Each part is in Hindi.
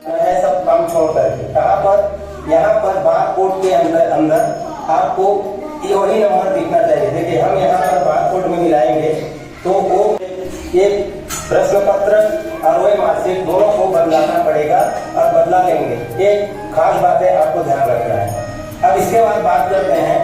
है सब काम छोड़ करके कहाँ पर, यहाँ पर बार कोड के अंदर आपको ये वही नंबर दिखना चाहिए। देखिए हम यहाँ पर बार कोड में मिलाएंगे तो वो एक प्रश्न पत्र और वही मार्कशीट दोनों को बदलाना पड़ेगा और बदला लेंगे। एक खास बात है आपको ध्यान रखना है। अब इसके बाद बात करते हैं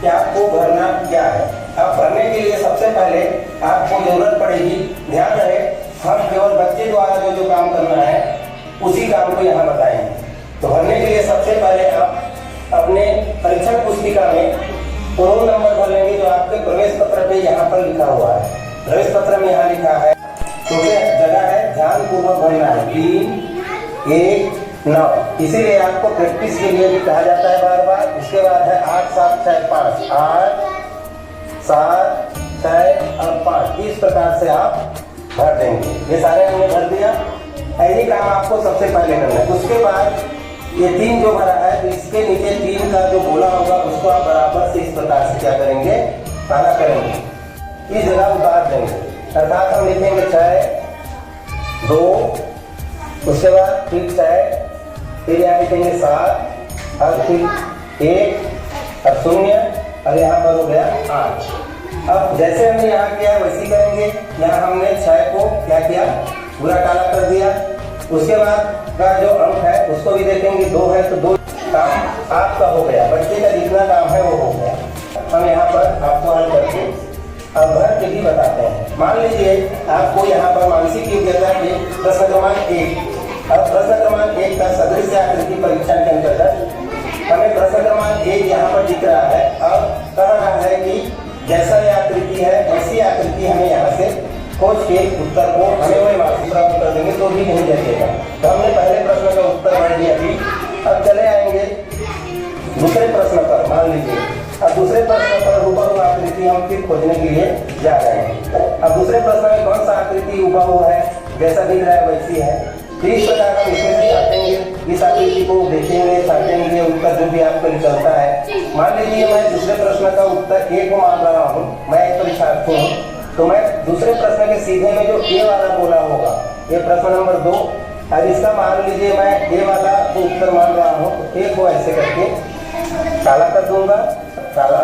कि आपको भरना क्या है। अब भरने के लिए सबसे पहले आपको जरूरत पड़ेगी, ध्यान रहे हम केवल बच्चे द्वारा जो काम करना है उसी काम को यहाँ बताएंगे। तो भरने के लिए सबसे पहले आप अपने परीक्षण पुस्तिका में रोल नंबर भर लेंगे जो आपके प्रवेश पत्र पे यहाँ पर लिखा हुआ है। प्रवेश पत्र में यहाँ लिखा है, छोटे जगह है, ध्यान पूर्वक भरना है 3, 1, 9। इसीलिए आपको प्रैक्टिस के लिए भी कहा जाता है बार बार। उसके बाद है 8, 7, 6, 5, 8, 7, 6 और 5। इस प्रकार से आप भर देंगे। ये सारे हमने भर दिया। यही काम आपको सबसे पहले करना है। उसके बाद ये 3 जो भरा है तो इसके नीचे 3 का जो गोला होगा उसको आप बराबर से इस प्रकार से क्या करेंगे, काला करेंगे, इस जगह उतार देंगे। अर्थात हम लिखेंगे 6, 2, उसके बाद फिर 6, फिर यहाँ लिखेंगे 7 और फिर 1 और 0 और यहाँ पर हो गया 8। अब जैसे हमने यहाँ किया वैसे करेंगे। यहाँ हमने 6 को क्या किया, पूरा काला कर दिया। उसके बाद का जो अंक है उसको भी देखेंगे, 2 है तो 2 काम आपका हो गया, बच्चे का जितना काम है वो हो गया। हम यहाँ पर आपको हल करके अब भर के भी बताते हैं। मान लीजिए आपको यहाँ पर मानसिक योग्यता के प्रश्न क्रमांक 1, अब प्रश्न क्रमांक 1 का सदृश आकृति परीक्षण के अंतर्गत हमें प्रश्न क्रमांक 1 यहाँ पर दिख रहा है और कह रहा है कि जैसा ये आकृति है ऐसी आकृति हमें यहाँ से खोज के उत्तर को हमें वही मार्क्स प्राप्त कर देंगे तो भी नहीं लगेगा। तो हमने पहले प्रश्न का उत्तर भर दिया अभी। अब चले आएंगे दूसरे प्रश्न पर। मान लीजिए अब दूसरे प्रश्न पर हुबहू आकृति हम फिर खोजने के लिए जा रहे हैं। अब दूसरे प्रश्न में कौन सा आकृति हुबहू है, जैसा दिख रहा है वैसी है। तो इस प्रकार हम इसमें से छाटेंगे, इस आकृति को देखेंगे, छाटेंगे, उत्तर जो भी आपको निकलता है। मान लीजिए मैं दूसरे प्रश्न का उत्तर ए को मान रहा हूँ, मैं एक परीक्षार्थी हूँ, तो मैं दूसरे प्रश्न के सीधे में जो ए वाला बोला होगा, ये प्रश्न नंबर 2, और इसका मान लीजिए मैं ए वाला को उत्तर मान रहा हूँ तो ए को ऐसे करके काला कर दूंगा, काला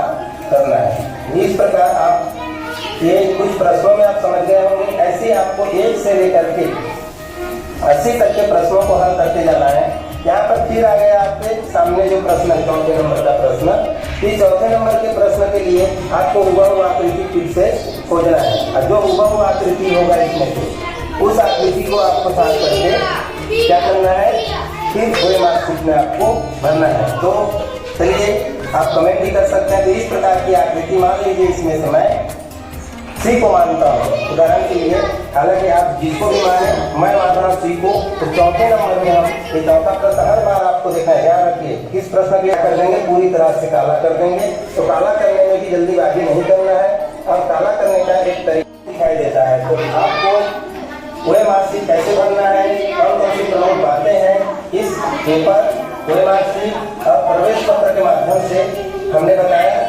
करना है। इस प्रकार आप ये कुछ प्रश्नों में आप समझ गए होंगे। ऐसे आपको 1 से लेकर के 80 तक के प्रश्नों को हल करते जाना है। यहाँ पर फिर आ गया आपके सामने जो प्रश्न है 4 नंबर का प्रश्न। इस 4 नंबर के प्रश्न के लिए आपको हुबहू आकृति फिर से खोजना है और जो हुबहू आकृति होगा इसमें से उस आकृति को आपको साफ करके क्या करना है, फिर वही मार्कशीट में आपको भरना है। तो चलिए आप कमेंट भी कर सकते हैं। तो इस प्रकार की आकृति मान लीजिए इसमें से मैं सी को मानता हूँ उदाहरण के लिए, हालांकि आप जिसको भी माने, मैं मान रहा हूँ सी को। तो 4 नंबर में हम ये 4था प्रश्न हर बार आपको देखना है, ध्यान रखिए इस प्रश्न को क्या कर देंगे, पूरी तरह से काला कर देंगे। तो काला करने में भी जल्दीबाजी नहीं करना है और काला करने का एक तरीका दिखाई देता है। तो आपको पूरे मार्कशीट कैसे भरना है, कौन कौन सी प्रमुख बातें हैं इस पेपर पूरे मार्कशीट और प्रवेश पत्र के माध्यम से हमने बताया।